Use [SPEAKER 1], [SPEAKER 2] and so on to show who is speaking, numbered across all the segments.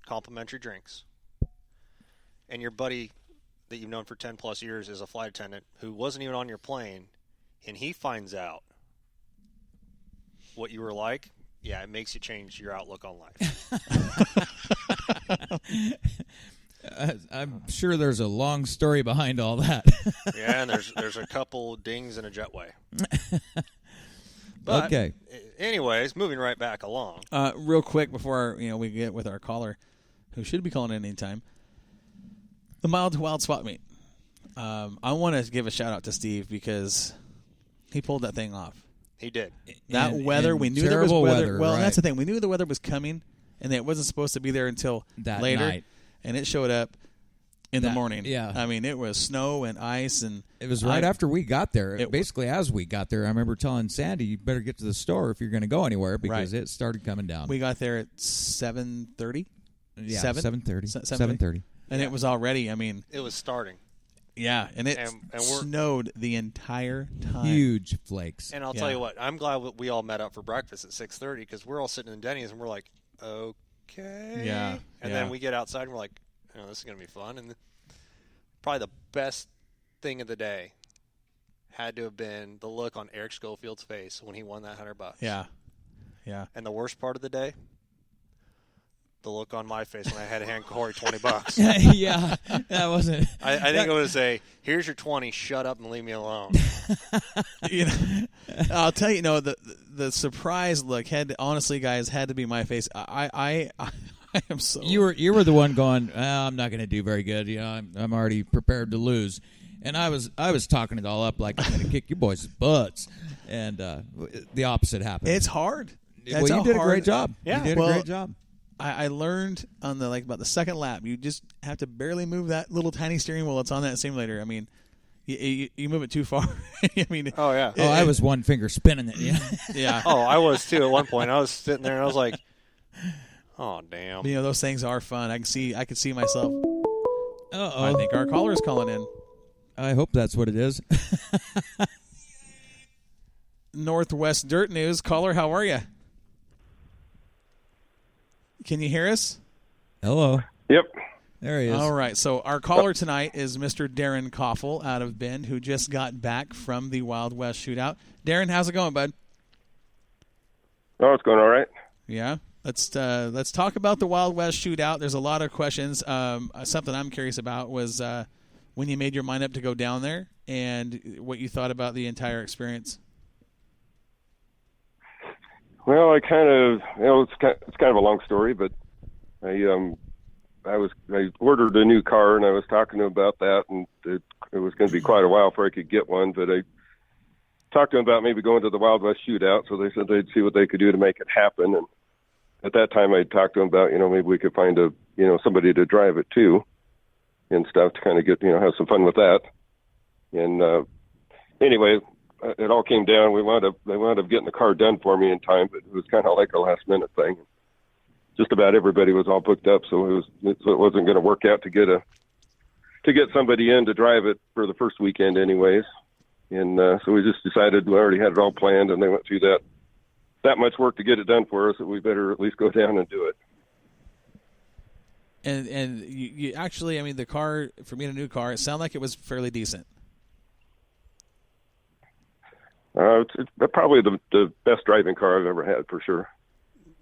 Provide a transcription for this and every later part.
[SPEAKER 1] complimentary drinks, and your buddy that you've known for 10 plus years is a flight attendant who wasn't even on your plane, and he finds out what you were like, yeah, it makes you change your outlook on life.
[SPEAKER 2] I'm sure there's a long story behind all that.
[SPEAKER 1] Yeah, and there's a couple dings and a jetway. But
[SPEAKER 2] okay.
[SPEAKER 1] Anyways, moving right back along.
[SPEAKER 3] Real quick before we get with our caller, who should be calling in anytime. The Mild to Wild Swap Meet. I want to give a shout out to Steve because he pulled that thing off.
[SPEAKER 1] He did.
[SPEAKER 3] That
[SPEAKER 2] In
[SPEAKER 3] weather, we knew there was
[SPEAKER 2] terrible
[SPEAKER 3] weather. Well,
[SPEAKER 2] right.
[SPEAKER 3] that's the thing. We knew the weather was coming, and it wasn't supposed to be there until
[SPEAKER 2] That
[SPEAKER 3] later.
[SPEAKER 2] night.
[SPEAKER 3] And it showed up in the
[SPEAKER 2] That-
[SPEAKER 3] morning.
[SPEAKER 2] yeah.
[SPEAKER 3] I mean, it was snow and ice, and
[SPEAKER 2] It was right after we got there.
[SPEAKER 3] It-
[SPEAKER 2] Basically, as we got there, I remember telling Sandy, you better get to the store if you're going to go anywhere because
[SPEAKER 3] Right.
[SPEAKER 2] it started coming down.
[SPEAKER 3] we got there at 7:30.
[SPEAKER 2] yeah,
[SPEAKER 3] 7:30?
[SPEAKER 2] 7:30.
[SPEAKER 3] And it was already. I mean,
[SPEAKER 1] It was starting.
[SPEAKER 3] yeah, and it
[SPEAKER 1] And we're-
[SPEAKER 3] snowed the entire time.
[SPEAKER 2] Huge flakes.
[SPEAKER 1] And I'll
[SPEAKER 3] Yeah.
[SPEAKER 1] tell you what, I'm glad we all met up for breakfast at 6:30 because we're all sitting in Denny's and we're like, okay.
[SPEAKER 3] Yeah,
[SPEAKER 1] And
[SPEAKER 3] yeah.
[SPEAKER 1] then we get outside and we're like, this is going to be fun. And probably the best thing of the day had to have been the look on Eric Schofield's face when he won that $100.
[SPEAKER 3] Yeah, yeah.
[SPEAKER 1] And the worst part of the day, the look on my face when I had to hand Corey $20.
[SPEAKER 2] yeah, that wasn't.
[SPEAKER 1] I think it was here's your 20, shut up and leave me alone.
[SPEAKER 3] I'll tell you, the surprise look honestly, guys, had to be my face. I am so.
[SPEAKER 2] You were the one going, I'm not going to do very good. I'm already prepared to lose. And I was talking it all up like I'm going to kick your boys' butts. And the opposite happened.
[SPEAKER 3] It's hard.
[SPEAKER 2] Well, you did a great job.
[SPEAKER 1] Yeah.
[SPEAKER 2] You did
[SPEAKER 3] Well,
[SPEAKER 2] a great job.
[SPEAKER 3] I learned on about the second lap, you just have to barely move that little tiny steering wheel that's on that simulator. I mean, you move it too far. I mean,
[SPEAKER 1] Oh, yeah.
[SPEAKER 2] I was one finger spinning it. Yeah.
[SPEAKER 3] yeah.
[SPEAKER 1] Oh, I was too at one point. I was sitting there and I was like, oh, damn.
[SPEAKER 3] Those things are fun. I could see myself.
[SPEAKER 2] Uh-oh.
[SPEAKER 3] I think our caller's calling in.
[SPEAKER 2] I hope that's what it is.
[SPEAKER 3] Northwest Dirt News. Caller, how are you? Can you hear us?
[SPEAKER 2] Hello.
[SPEAKER 4] Yep.
[SPEAKER 2] There he is.
[SPEAKER 3] All right. So our caller tonight is Mr. Darren Koffel out of Bend, who just got back from the Wild West shootout. Darren, how's it going, bud?
[SPEAKER 4] Oh, it's going all right.
[SPEAKER 3] Yeah. Let's talk about the Wild West shootout. There's a lot of questions. Something I'm curious about was when you made your mind up to go down there and what you thought about the entire experience.
[SPEAKER 4] Well, I kind of, it's kind of a long story, but I ordered a new car and I was talking to him about that, and it was going to be quite a while before I could get one, but I talked to him about maybe going to the Wild West shootout, so they said they'd see what they could do to make it happen. And at that time I talked to him about, maybe we could find somebody to drive it too and stuff to kind of get, have some fun with that. And anyway, it all came down. They wound up getting the car done for me in time, but it was kind of like a last minute thing. Just about everybody was all booked up, so it wasn't going to work out to get somebody in to drive it for the first weekend, anyways. And so we just decided we already had it all planned, and they went through that much work to get it done for us that we better at least go down and do it.
[SPEAKER 3] And you actually, I mean, the car, for being a new car, it sounded like it was fairly decent.
[SPEAKER 4] It's probably the best driving car I've ever had, for sure.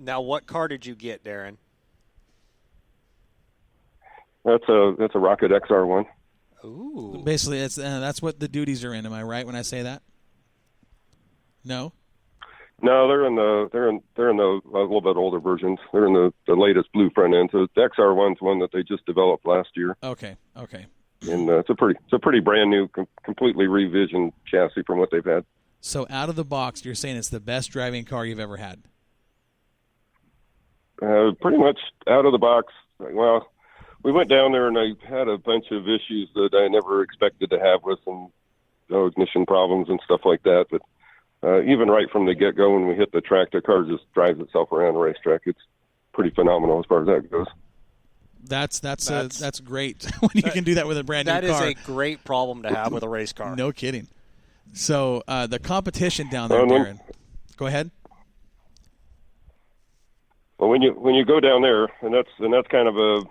[SPEAKER 1] Now, what car did you get, Darren?
[SPEAKER 4] That's a Rocket XR1.
[SPEAKER 1] Ooh.
[SPEAKER 3] Basically, that's what the duties are in. Am I right when I say that? No.
[SPEAKER 4] No, they're in the a little bit older versions. They're in the latest blue front end. So the XR1's one that they just developed last year.
[SPEAKER 3] Okay.
[SPEAKER 4] And it's a pretty brand new, completely revisioned chassis from what they've had.
[SPEAKER 3] So out of the box, you're saying it's the best driving car you've ever had?
[SPEAKER 4] Pretty much out of the box. Well, we went down there and I had a bunch of issues that I never expected to have with some ignition problems and stuff like that. But even right from the get-go, when we hit the track, the car just drives itself around the racetrack. It's pretty phenomenal as far as that goes.
[SPEAKER 3] That's great when you can do that with a brand new car.
[SPEAKER 1] That is a great problem to have with a race car.
[SPEAKER 3] No kidding. So the competition down there, Darren. Go ahead.
[SPEAKER 4] Well, when you go down there, and that's kind of a,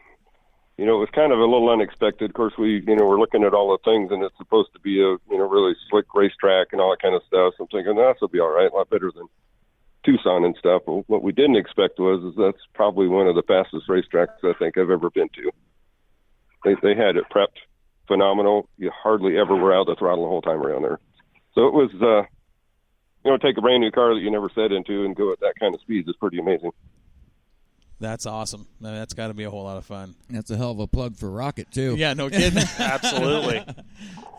[SPEAKER 4] it was kind of a little unexpected. Of course, we're looking at all the things, and it's supposed to be a, really slick racetrack and all that kind of stuff. So I'm thinking this will be all right, a lot better than Tucson and stuff. But what we didn't expect is that's probably one of the fastest racetracks I think I've ever been to. They had it prepped phenomenal. You hardly ever were out of the throttle the whole time around there. So it was, take a brand new car that you never sat into and go at that kind of speed is pretty amazing.
[SPEAKER 3] That's awesome. That's got to be a whole lot of fun.
[SPEAKER 2] That's a hell of a plug for Rocket, too.
[SPEAKER 3] Yeah, no kidding.
[SPEAKER 1] Absolutely.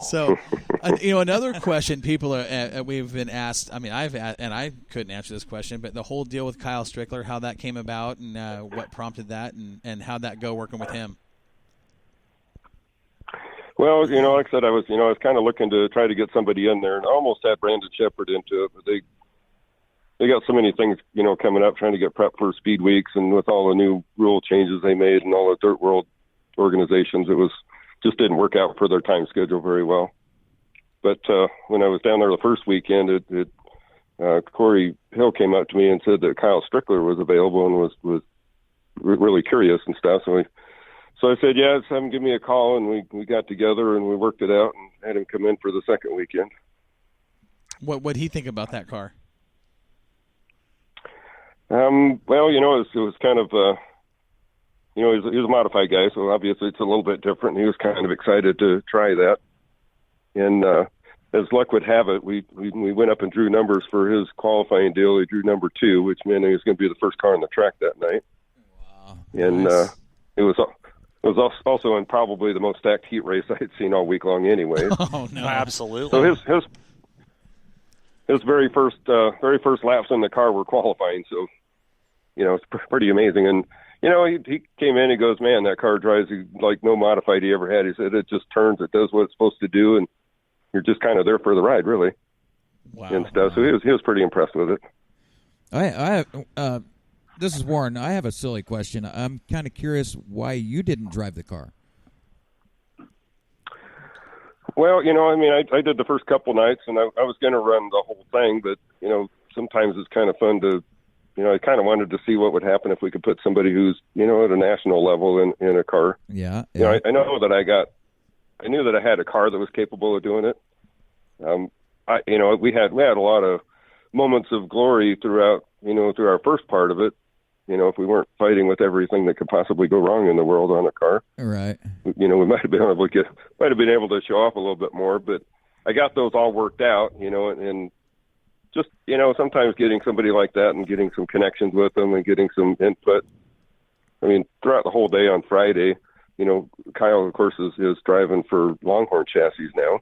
[SPEAKER 3] So, another question people we've been asked. I mean, and I couldn't answer this question, but the whole deal with Kyle Strickler, how that came about, and what prompted that, and how'd that go working with him?
[SPEAKER 4] Well, like I said, I was kind of looking to try to get somebody in there, and I almost had Brandon Shepard into it, but they got so many things, coming up, trying to get prep for speed weeks, and with all the new rule changes they made and all the Dirt World organizations, just didn't work out for their time schedule very well. But when I was down there the first weekend, Corey Hill came up to me and said that Kyle Strickler was available and was really curious and stuff. So I said, yeah, just have him give me a call, and we got together and we worked it out and had him come in for the second weekend.
[SPEAKER 3] What'd he think about that car?
[SPEAKER 4] Well, it was kind of, he was a modified guy, so obviously it's a little bit different. He was kind of excited to try that. And as luck would have it, we went up and drew numbers for his qualifying deal. He drew number 2, which meant he was going to be the first car on the track that night.
[SPEAKER 2] Wow.
[SPEAKER 4] And
[SPEAKER 2] Nice.
[SPEAKER 4] It was also in probably the most stacked heat race I had seen all week long anyway.
[SPEAKER 3] Oh, no.
[SPEAKER 1] Absolutely.
[SPEAKER 4] So his very first laps in the car were qualifying, so it's pretty amazing. And he came in, he goes, man, that car drives like no modified he ever had. He said it just turns, it does what it's supposed to do, and you're just kind of there for the ride, really.
[SPEAKER 3] Wow.
[SPEAKER 4] And stuff. So he was pretty impressed with it.
[SPEAKER 2] I this is Warren. I have a silly question. I'm kind of curious why you didn't drive the car.
[SPEAKER 4] Well, I did the first couple nights, and I was going to run the whole thing, but sometimes it's kind of fun to. I kind of wanted to see what would happen if we could put somebody who's, at a national level in a car.
[SPEAKER 2] Yeah.
[SPEAKER 4] I know that I knew that I had a car that was capable of doing it. We had a lot of moments of glory throughout, through our first part of it. If we weren't fighting with everything that could possibly go wrong in the world on a car,
[SPEAKER 2] Right.
[SPEAKER 4] we might have been able to show off a little bit more, but I got those all worked out, and just, sometimes getting somebody like that and getting some connections with them and getting some input. I mean, throughout the whole day on Friday, Kyle, of course, is driving for Longhorn Chassis now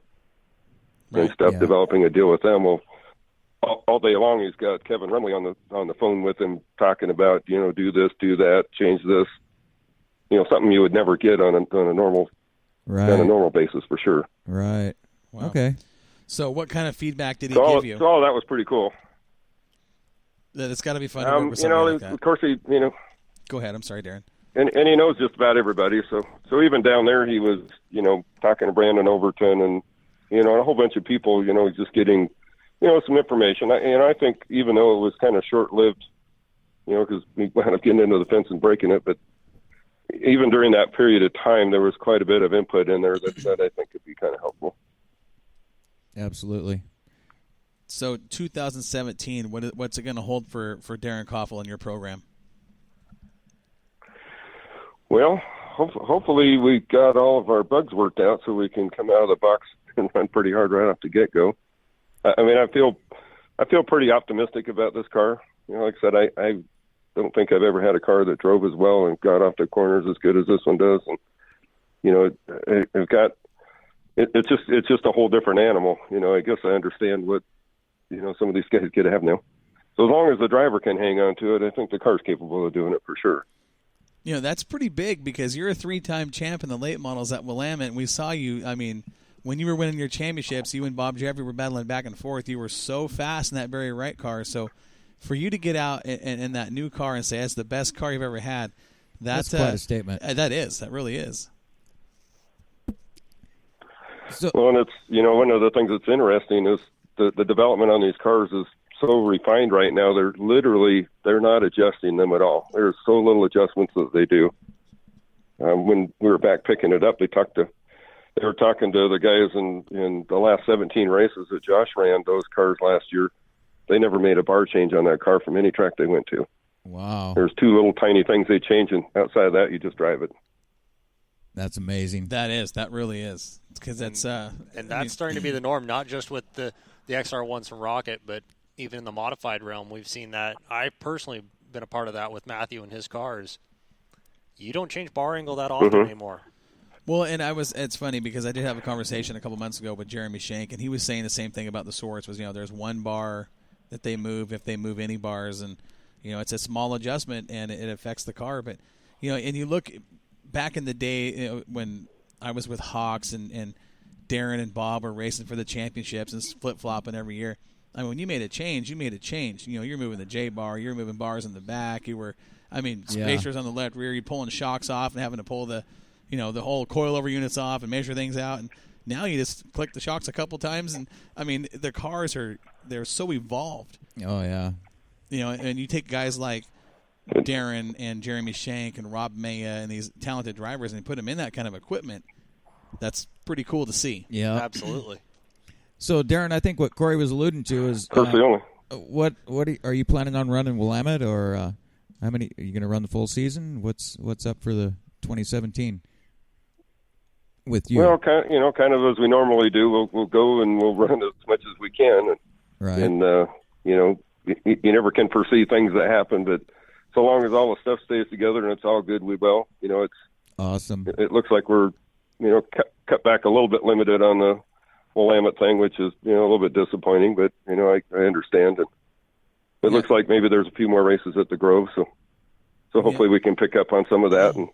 [SPEAKER 4] and stuff,
[SPEAKER 2] yeah.
[SPEAKER 4] developing a deal with them. Well, all day long, he's got Kevin Rumley on the phone with him talking about, do this, do that, change this, something you would never get on a normal basis for sure.
[SPEAKER 2] Right.
[SPEAKER 3] Wow.
[SPEAKER 2] Okay.
[SPEAKER 3] So what kind of feedback did he
[SPEAKER 4] So
[SPEAKER 3] give you?
[SPEAKER 4] all that was pretty cool.
[SPEAKER 3] That it's got to be fun to work with somebody like that.
[SPEAKER 4] Of course,
[SPEAKER 3] Go ahead. I'm sorry, Darren.
[SPEAKER 4] and he knows just about everybody. So even down there, he was, talking to Brandon Overton and, a whole bunch of people, just getting, some information. I think even though it was kind of short-lived, because we wound up getting into the fence and breaking it, but even during that period of time, there was quite a bit of input in there that I think could be kind of helpful.
[SPEAKER 2] Absolutely.
[SPEAKER 3] So 2017, what's it going to hold for Darren Koffel in your program?
[SPEAKER 4] Well, hopefully we got all of our bugs worked out so we can come out of the box and run pretty hard right off the get-go. I mean, I feel pretty optimistic about this car. Like I said, I don't think I've ever had a car that drove as well and got off the corners as good as this one does. And it's just a whole different animal. I guess I understand what some of these guys get to have now. So as long as the driver can hang on to it, I think the car's capable of doing it for sure.
[SPEAKER 3] That's pretty big because you're a 3-time champ in the late models at Willamette. And we saw you. I mean, when you were winning your championships, you and Bob Jeffrey were battling back and forth. You were so fast in that very right car. So for you to get out in that new car and say it's the best car you've ever had, that's
[SPEAKER 2] quite a statement.
[SPEAKER 3] That really is.
[SPEAKER 2] So,
[SPEAKER 4] Well, and it's, one of the things that's interesting is the development on these cars is so refined right now. They're not adjusting them at all. There's so little adjustments that they do. When we were back picking it up, they were talking to the guys in the last 17 races that Josh ran those cars last year. They never made a bar change on that car from any track they went to.
[SPEAKER 2] Wow.
[SPEAKER 4] There's 2 little tiny things they change, and outside of that, you just drive it.
[SPEAKER 2] That's amazing.
[SPEAKER 3] That really is. Because that's
[SPEAKER 1] and that's starting to be the norm, not just with the XR1s from Rocket, but even in the modified realm, we've seen that. I personally been a part of that with Matthew and his cars. You don't change bar angle that often anymore.
[SPEAKER 3] Well, and it's funny because I did have a conversation a couple months ago with Jeremy Shank, and he was saying the same thing about the Swords. Was there's one bar that they move if they move any bars, and it's a small adjustment and it affects the car. But and you look back in the day when I was with Hawks and Darren and Bob were racing for the championships and flip flopping every year. I mean, when you made a change, you made a change. You're moving the J bar, you're moving bars in the back. Spacers on the left rear. You're pulling shocks off and having to pull the whole coilover units off and measure things out. And now you just click the shocks a couple times, and the cars they're so evolved.
[SPEAKER 2] Oh yeah.
[SPEAKER 3] And you take guys like Darren and Jeremy Shank and Rob Maya and these talented drivers and put them in that kind of equipment. That's pretty cool to see.
[SPEAKER 2] Yeah,
[SPEAKER 1] absolutely.
[SPEAKER 2] So, Darren, I think what Corey was alluding to is what are you planning on running Willamette, or how many are you going to run the full season? What's up for the 2017 with you?
[SPEAKER 4] Well, kind of as we normally do. We'll go and we'll run as much as we can.
[SPEAKER 2] Right.
[SPEAKER 4] And you never can foresee things that happen, but so long as all the stuff stays together and it's all good, we will. It's
[SPEAKER 2] awesome.
[SPEAKER 4] It looks like we're cut back a little bit limited on the Willamette thing, which is a little bit disappointing, but I understand it. It looks like maybe there's a few more races at the Grove, so hopefully we can pick up on some of that and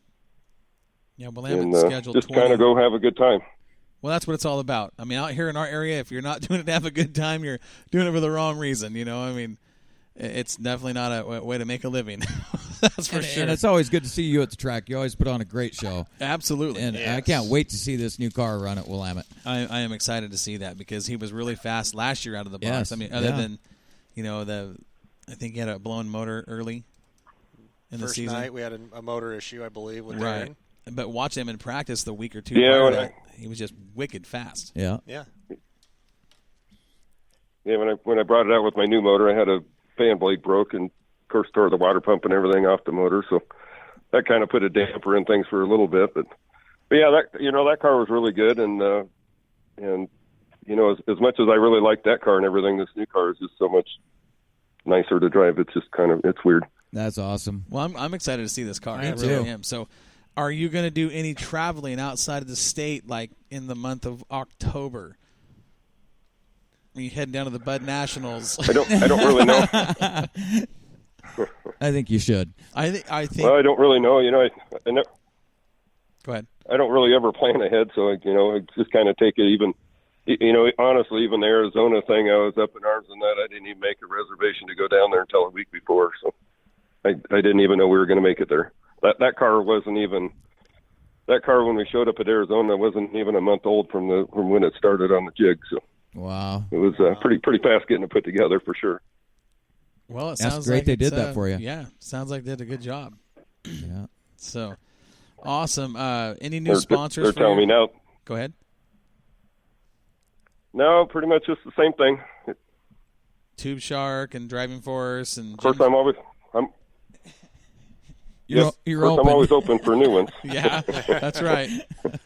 [SPEAKER 3] Willamette's scheduled
[SPEAKER 4] just kind of go have a good time.
[SPEAKER 3] Well, that's what it's all about. Out here in our area, if you're not doing it to have a good time, you're doing it for the wrong reason. It's definitely not a way to make a living. That's for sure.
[SPEAKER 2] And it's always good to see you at the track. You always put on a great show.
[SPEAKER 3] Absolutely.
[SPEAKER 2] And I can't wait to see this new car run at Willamette.
[SPEAKER 3] I am excited to see that because he was really fast last year out of the box.
[SPEAKER 2] Yes.
[SPEAKER 3] Other than, I think he had a blown motor early in the season.
[SPEAKER 1] First night we had a motor issue, I believe, with Darren.
[SPEAKER 3] But watch him in practice the week or two prior to that. He was just wicked fast.
[SPEAKER 2] Yeah.
[SPEAKER 1] Yeah.
[SPEAKER 4] Yeah, when I brought it out with my new motor, I had a fan blade broke and, of course, tore the water pump and everything off the motor. So that kind of put a damper in things for a little bit. But yeah, that car was really good. And as much as I really like that car and everything, this new car is just so much nicer to drive. It's just it's weird.
[SPEAKER 2] That's awesome.
[SPEAKER 3] Well, I'm excited to see this car.
[SPEAKER 2] Me
[SPEAKER 3] I
[SPEAKER 2] too.
[SPEAKER 3] really am. So are you going to do any traveling outside of the state, like in the month of October? Are you heading down to the Bud Nationals?
[SPEAKER 4] I don't really know.
[SPEAKER 2] I think you should.
[SPEAKER 3] I think.
[SPEAKER 4] Well, I don't really know.
[SPEAKER 3] Go ahead.
[SPEAKER 4] I don't really ever plan ahead, so I just kind of take it even. Honestly, even the Arizona thing, I was up in arms on that. I didn't even make a reservation to go down there until a week before, so I didn't even know we were going to make it there. That car wasn't even. That car, when we showed up at Arizona, wasn't even a month old from when it started on the jig. So
[SPEAKER 2] wow,
[SPEAKER 4] it was pretty fast getting it put together for sure.
[SPEAKER 3] Well, it
[SPEAKER 2] That's
[SPEAKER 3] sounds
[SPEAKER 2] great
[SPEAKER 3] like
[SPEAKER 2] they did that for you.
[SPEAKER 3] Yeah, sounds like they did a good job.
[SPEAKER 2] Yeah.
[SPEAKER 3] So awesome. Any new sponsors?
[SPEAKER 4] They're telling me now.
[SPEAKER 3] Go ahead.
[SPEAKER 4] No, pretty much just the same thing.
[SPEAKER 3] Tube Shark and Driving Force and.
[SPEAKER 4] Of course, I'm always open for new ones.
[SPEAKER 3] Yeah, that's right.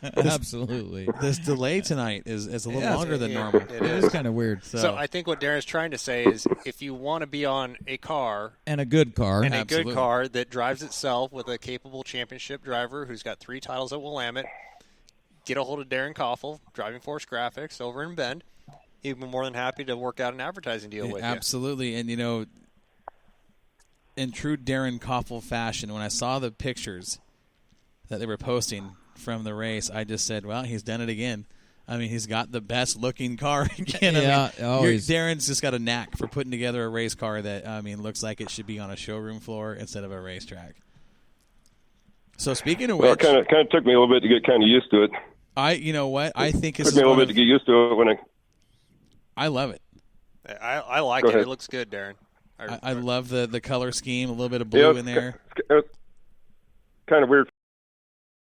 [SPEAKER 2] Absolutely.
[SPEAKER 3] This delay tonight is a little longer than normal.
[SPEAKER 1] It
[SPEAKER 2] It
[SPEAKER 1] is.
[SPEAKER 2] is kind of weird.
[SPEAKER 1] So I think what Darren's trying to say is if you want to be on a car
[SPEAKER 2] And a good car.
[SPEAKER 1] and a
[SPEAKER 3] Absolutely.
[SPEAKER 1] good car that drives itself with a capable championship driver who's got 3 titles at Willamette, get a hold of Darren Koffel, Driving Force Graphics over in Bend. He'd be more than happy to work out an advertising deal with you.
[SPEAKER 3] Absolutely. And, in true Darren Koffel fashion, when I saw the pictures that they were posting from the race, I just said, well, he's done it again. He's got the best-looking car again.
[SPEAKER 2] Yeah, always.
[SPEAKER 3] Darren's just got a knack for putting together a race car that, looks like it should be on a showroom floor instead of a racetrack. So speaking of
[SPEAKER 4] Well,
[SPEAKER 3] which,
[SPEAKER 4] it kind of took me a little bit to get kind of used to it.
[SPEAKER 3] you know what? I think
[SPEAKER 4] Took me a little bit to get used to it when
[SPEAKER 3] I love it.
[SPEAKER 1] I like
[SPEAKER 4] Go
[SPEAKER 1] it.
[SPEAKER 4] ahead.
[SPEAKER 1] It looks good, Darren.
[SPEAKER 3] I love the color scheme, a little bit of blue in there.
[SPEAKER 4] It's kind of weird